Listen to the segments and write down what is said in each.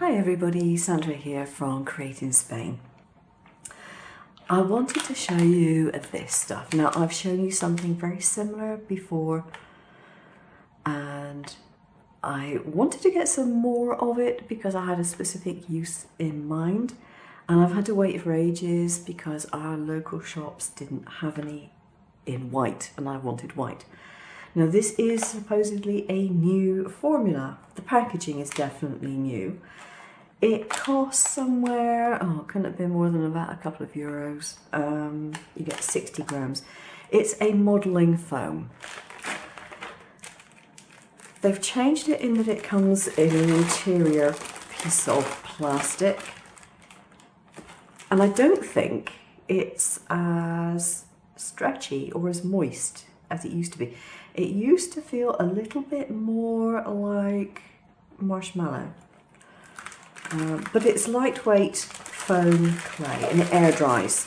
Hi everybody, Sandra here from createinspain. I wanted to show you this stuff. Now I've shown you something very similar before and I wanted to get some more of it because I had a specific use in mind, and I've had to wait for ages because our local shops didn't have any in white and I wanted white. Now this is supposedly a new formula. The packaging is definitely new. It costs somewhere, couldn't have been more than about a couple of euros. You get 60 grams. It's a modelling foam. They've changed it in that it comes in an interior piece of plastic. And I don't think it's as stretchy or as moist as it used to be. It used to feel a little bit more like marshmallow. But it's lightweight foam clay and it air dries.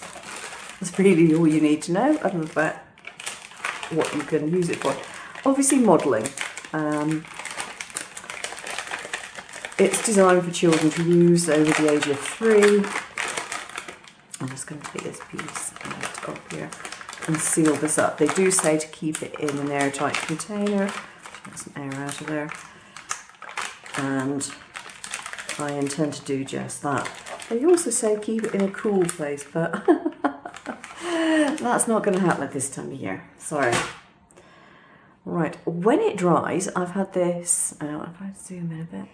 That's really all you need to know, other than that, what you can use it for. Obviously modelling. It's designed for children to use over the age of 3. I'm just going to take this piece out of here and seal this up. They do say to keep it in an airtight container. Get some air out of there. And I intend to do just that. They also say keep it in a cool place, but that's not going to happen at this time of year. Sorry. Right, when it dries, I've had this, if I zoom in a bit.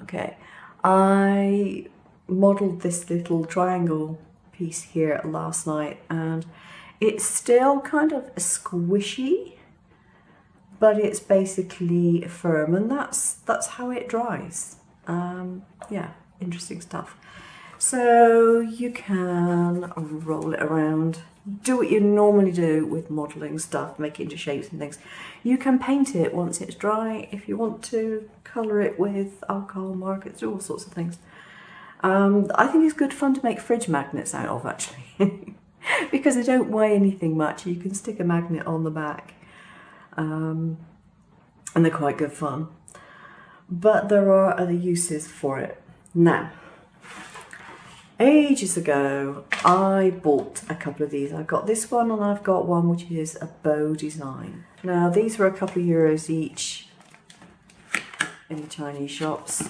Okay, I modelled this little triangle piece here last night and it's still kind of squishy, but it's basically firm, and that's how it dries. Yeah, interesting stuff. So you can roll it around, do what you normally do with modelling stuff, make it into shapes and things. You can paint it once it's dry if you want to, colour it with alcohol markers, do all sorts of things. I think it's good fun to make fridge magnets out of, actually, because they don't weigh anything much. You can stick a magnet on the back, and they're quite good fun. But there are other uses for it. Now, ages ago, I bought a couple of these. I've got this one and I've got one which is a bow design. Now, these were a couple of euros each in the Chinese shops.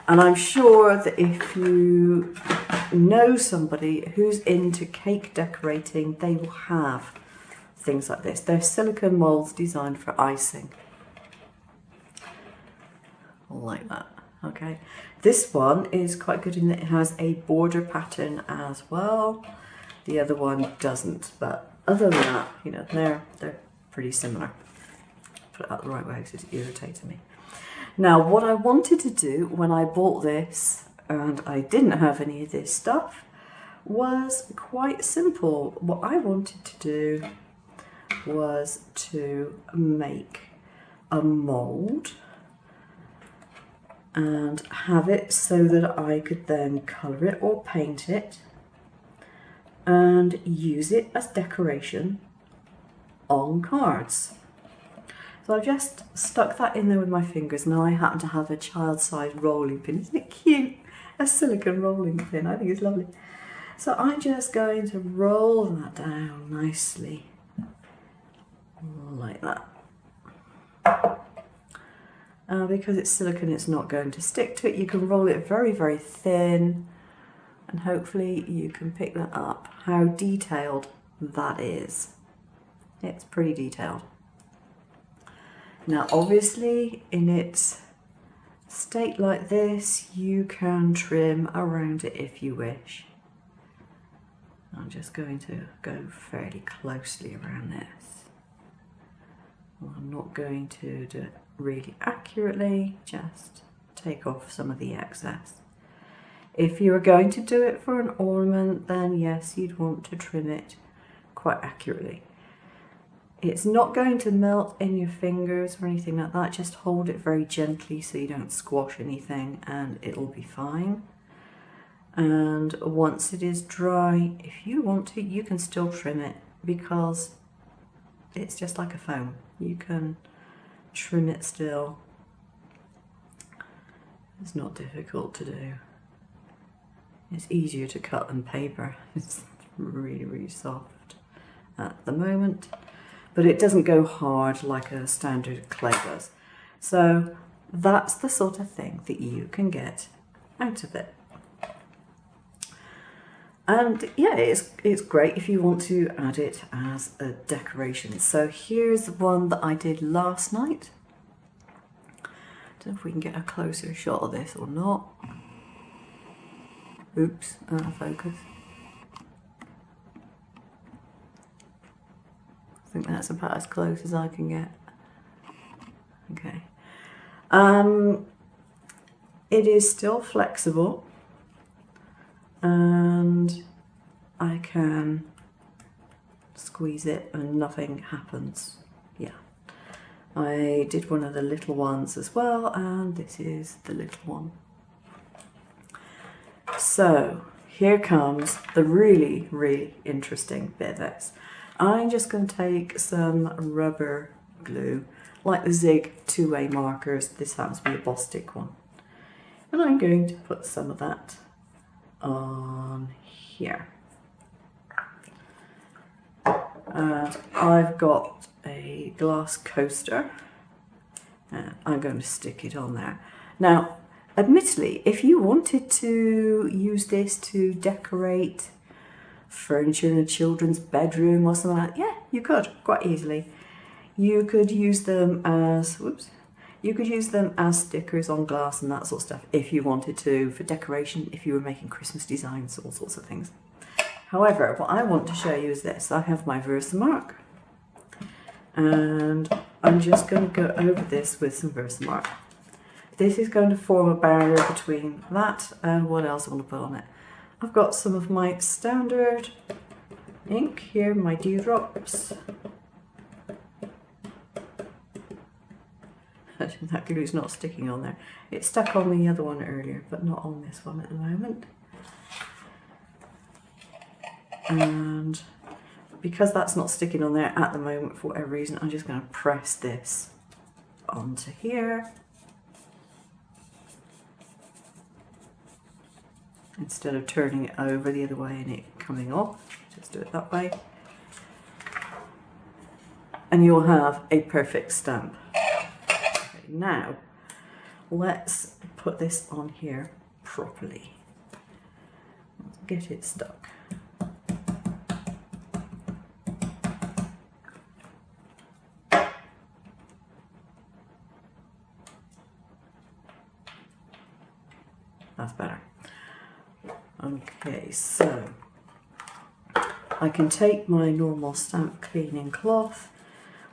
And I'm sure that if you know somebody who's into cake decorating, they will have things like this. They're silicone molds designed for icing. Like that. Okay, this one is quite good in that it has a border pattern as well. The other one doesn't, but other than that, you know, they're pretty similar. Put it out the right way because it's irritating me. Now, what I wanted to do when I bought this, and I didn't have any of this stuff, was quite simple. What I wanted to do was to make a mould and have it so that I could then colour it or paint it and use it as decoration on cards. So I've just stuck that in there with my fingers. Now I happen to have a child-sized rolling pin. Isn't it cute? A silicone rolling pin. I think it's lovely. So I'm just going to roll that down nicely, like that. Because it's silicone, it's not going to stick to it. You can roll it very, very thin, and hopefully you can pick that up, how detailed that is. It's pretty detailed. Now, obviously, in its state like this, you can trim around it if you wish. I'm just going to go fairly closely around this. I'm not going to do it really accurately, just take off some of the excess. If you were going to do it for an ornament, then yes, you'd want to trim it quite accurately. It's not going to melt in your fingers or anything like that, just hold it very gently so you don't squash anything and it'll be fine. And once it is dry, if you want to, you can still trim it because it's just like a foam. You can trim it still It's not difficult to do. It's easier to cut than paper. It's really, really soft at the moment, but it doesn't go hard like a standard clay does. So that's the sort of thing that you can get out of it. And yeah, it's great if you want to add it as a decoration. So here's one that I did last night. Don't know if we can get a closer shot of this or not. Oops, out of focus. I think that's about as close as I can get. Okay. It is still flexible, and I can squeeze it and nothing happens. Yeah. I did one of the little ones as well, and this is the little one. So here comes the really, really interesting bit of this. I'm just going to take some rubber glue, like the Zig two-way markers. This happens to be a Bostik one. And I'm going to put some of that on here. And I've got a glass coaster, and I'm going to stick it on there. Now, admittedly, if you wanted to use this to decorate furniture in a children's bedroom or something like that, yeah, you could quite easily. You could use them as, you could use them as stickers on glass and that sort of stuff if you wanted to, for decoration, if you were making Christmas designs, all sorts of things. However, what I want to show you is this. I have my Versamark, and I'm just going to go over this with some Versamark. This is going to form a barrier between that and what else I want to put on it. I've got some of my standard ink here, my dewdrops. That glue's not sticking on there. It stuck on the other one earlier, but not on this one at the moment. And because that's not sticking on there at the moment for whatever reason, I'm just going to press this onto here instead of turning it over the other way and it coming off. Just do it that way, and you'll have a perfect stamp. Okay, now let's put this on here properly. Let's get it stuck. That's better. Okay, so I can take my normal stamp cleaning cloth,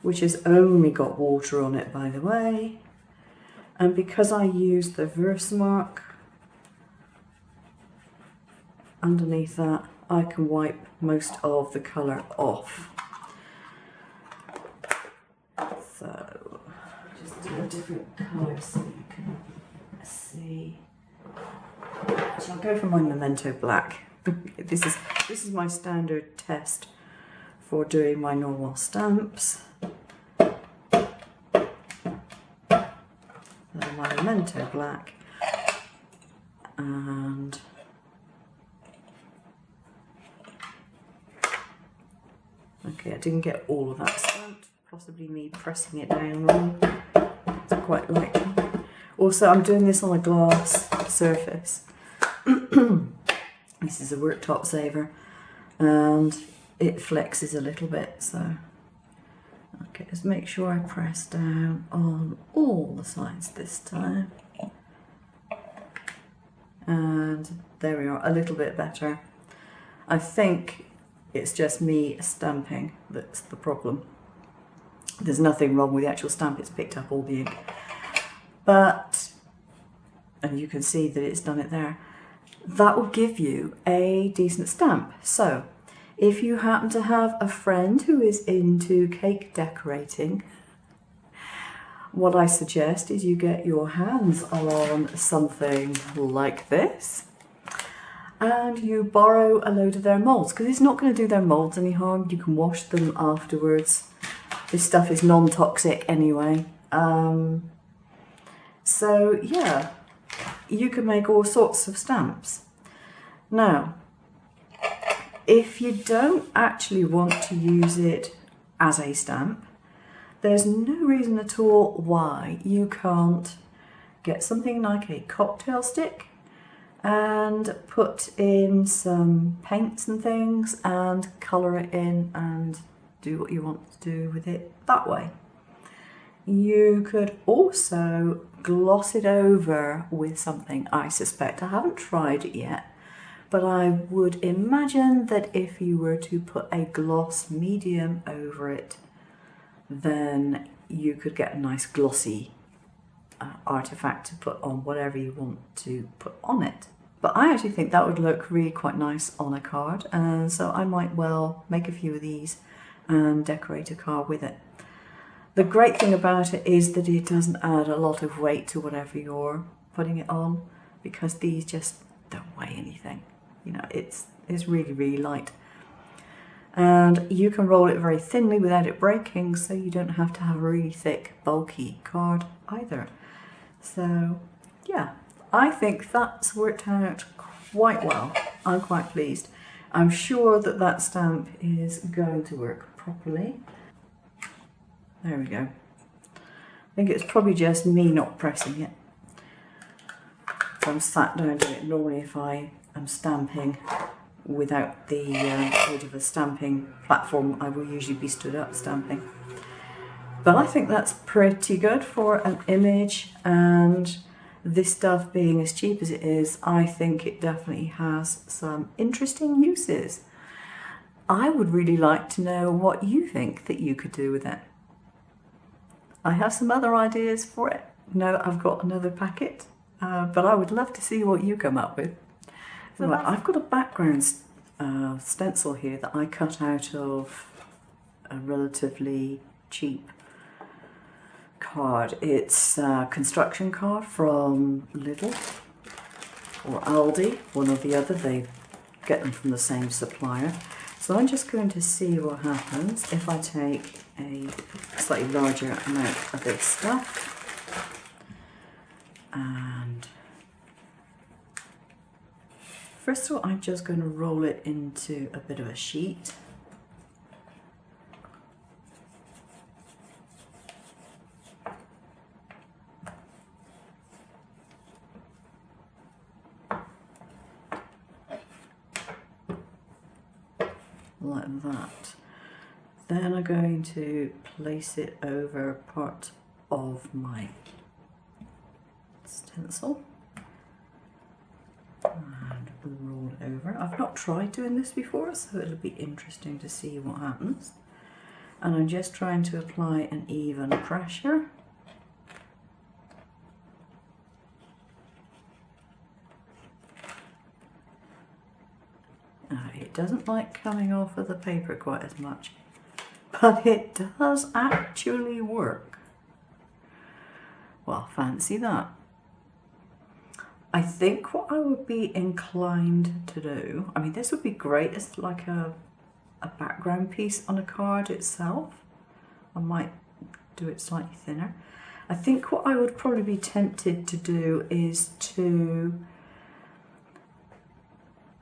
which has only got water on it, by the way, and because I use the Versamark underneath that, I can wipe most of the colour off. So just do a different colour so you can see. So I'll go for my Memento Black. This is my standard test for doing my normal stamps. So my Memento Black, and okay, I didn't get all of that stamped. Possibly me pressing it down wrong. It's quite likely. Also, I'm doing this on a glass surface. This is a worktop saver, and it flexes a little bit, so okay, just make sure I press down on all the sides this time, and there we are, a little bit better. I think it's just me stamping that's the problem. There's nothing wrong with the actual stamp, it's picked up all the ink, but, and you can see that it's done it there. That will give you a decent stamp. So if you happen to have a friend who is into cake decorating, what I suggest is you get your hands on something like this and you borrow a load of their molds, because it's not going to do their molds any harm. You can wash them afterwards. This stuff is non-toxic anyway. So yeah, you can make all sorts of stamps. Now, if you don't actually want to use it as a stamp, there's no reason at all why you can't get something like a cocktail stick and put in some paints and things and colour it in and do what you want to do with it that way. You could also gloss it over with something. I suspect, I haven't tried it yet, but I would imagine that if you were to put a gloss medium over it, then you could get a nice glossy artifact to put on whatever you want to put on it. But I actually think that would look really quite nice on a card, and so I might well make a few of these and decorate a card with it. The great thing about it is that it doesn't add a lot of weight to whatever you're putting it on, because these just don't weigh anything. You know, it's really, really light. And you can roll it very thinly without it breaking, so you don't have to have a really thick, bulky card either. So, yeah, I think that's worked out quite well. I'm quite pleased. I'm sure that that stamp is going to work properly. There we go. I think it's probably just me not pressing it. So I'm sat down doing it. Normally if I am stamping without the aid of a stamping platform, I will usually be stood up stamping. But I think that's pretty good for an image, and this stuff being as cheap as it is, I think it definitely has some interesting uses. I would really like to know what you think that you could do with it. I have some other ideas for it now that I've got another packet, but I would love to see what you come up with. So right, I've got a background stencil here that I cut out of a relatively cheap card. It's a construction card from Lidl or Aldi, one or the other. They get them from the same supplier. So I'm just going to see what happens if I take a slightly larger amount of this stuff, and first of all I'm just going to roll it into a bit of a sheet. Like that. Then I'm going to place it over part of my stencil and roll it over. I've not tried doing this before, so it'll be interesting to see what happens. And I'm just trying to apply an even pressure. It doesn't like coming off of the paper quite as much, but it does actually work. Well, fancy that. I think what I would be inclined to do, I mean this would be great as like a background piece on a card itself. I might do it slightly thinner. I think what I would probably be tempted to do is to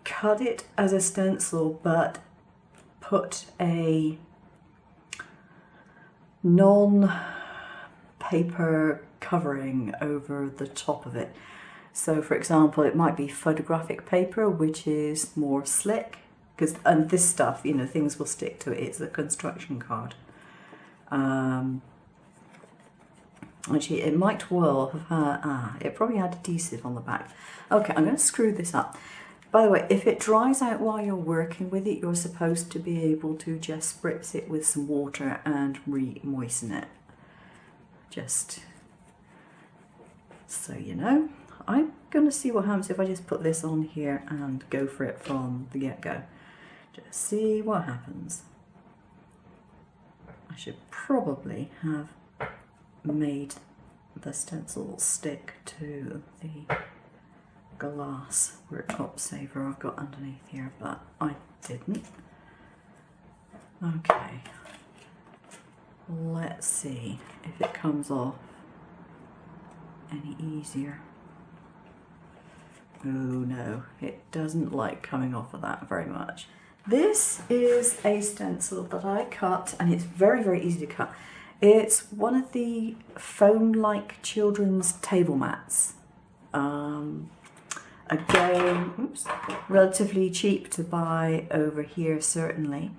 cut it as a stencil, but put a non-paper covering over the top of it. So for example, it might be photographic paper, which is more slick, and this stuff, you know, things will stick to it. It's a construction card. Actually, it might well have had, it probably had adhesive on the back. Okay, I'm going to screw this up. By the way, if it dries out while you're working with it, you're supposed to be able to just spritz it with some water and re-moisten it. Just so you know. I'm going to see what happens if I just put this on here and go for it from the get-go. Just see what happens. I should probably have made the stencil stick to the glass worktop saver I've got underneath here, but I didn't. Okay, let's see if it comes off any easier. Oh no, it doesn't like coming off of that very much. This is a stencil that I cut, and it's very, very easy to cut. It's one of the foam-like children's table mats. Again, oops, relatively cheap to buy over here, certainly.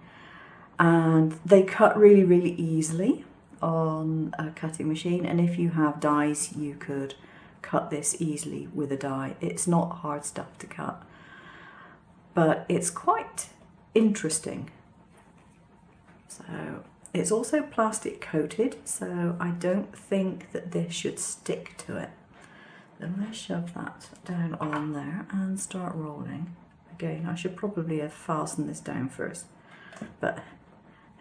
And they cut really, really easily on a cutting machine. And if you have dies, you could cut this easily with a die. It's not hard stuff to cut, but it's quite interesting. So it's also plastic coated, so I don't think that this should stick to it. Then let's shove that down on there and start rolling. Again, I should probably have fastened this down first, but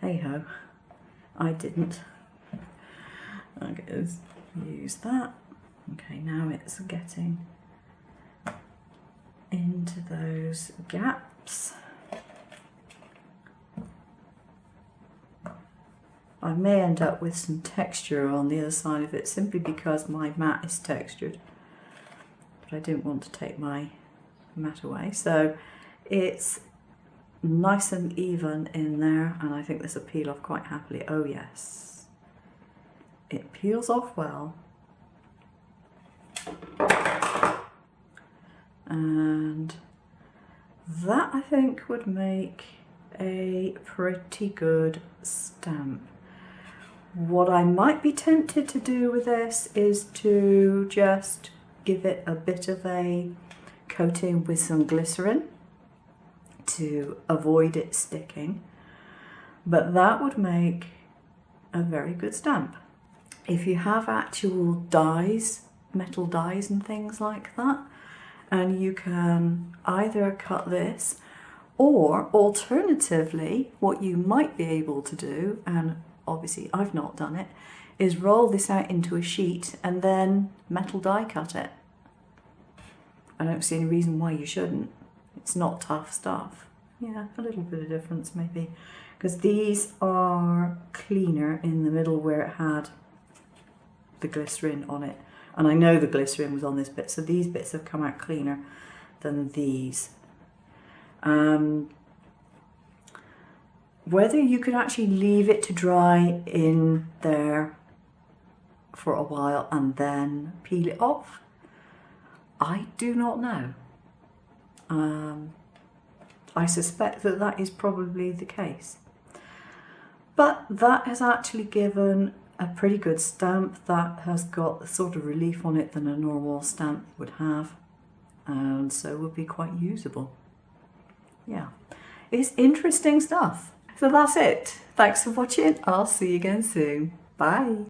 hey ho, I didn't. Okay, let's use that. Okay, now it's getting into those gaps. I may end up with some texture on the other side of it simply because my mat is textured, but I didn't want to take my mat away. So it's nice and even in there, and I think this will peel off quite happily. Oh yes, it peels off well. And that, I think, would make a pretty good stamp. What I might be tempted to do with this is to just give it a bit of a coating with some glycerin to avoid it sticking, but that would make a very good stamp. If you have actual dies, metal dies and things like that, and you can either cut this, or alternatively what you might be able to do, and obviously I've not done it, is roll this out into a sheet and then metal die cut it. I don't see any reason why you shouldn't. It's not tough stuff. Yeah, a little bit of difference maybe, because these are cleaner in the middle where it had the glycerin on it. And I know the glycerin was on this bit, so these bits have come out cleaner than these. Whether you could actually leave it to dry in there for a while and then peel it off, I do not know. I suspect that that is probably the case. But that has actually given a pretty good stamp that has got the sort of relief on it that a normal stamp would have, and so would be quite usable. Yeah, it's interesting stuff. So that's it. Thanks for watching. I'll see you again soon. Bye.